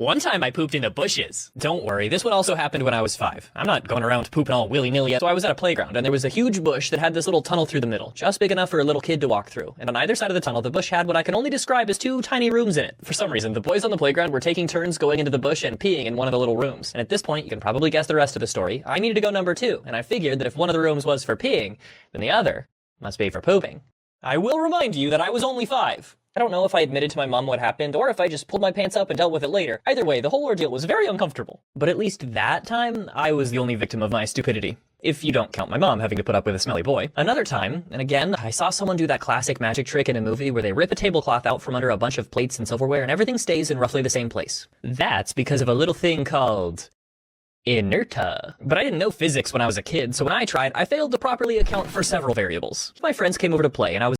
One time I pooped in the bushes. Don't worry, this one also happened when I was 5. I'm not going around pooping all willy-nilly. So I was at a playground, and there was a huge bush that had this little tunnel through the middle, just big enough for a little kid to walk through. And on either side of the tunnel, the bush had what I can only describe as 2 tiny rooms in it. For some reason, the boys on the playground were taking turns going into the bush and peeing in one of the little rooms. And at this point, you can probably guess the rest of the story. I needed to go number 2, and I figured that if one of the rooms was for peeing, then the other must be for pooping. I will remind you that I was only 5. I don't know if I admitted to my mom what happened, or if I just pulled my pants up and dealt with it later. Either way, the whole ordeal was very uncomfortable. But at least that time, I was the only victim of my stupidity. If you don't count my mom having to put up with a smelly boy. Another time, and again, I saw someone do that classic magic trick in a movie where they rip a tablecloth out from under a bunch of plates and silverware and everything stays in roughly the same place. That's because of a little thing called inertia. But I didn't know physics when I was a kid, so when I tried, I failed to properly account for several variables. My friends came over to play, and I was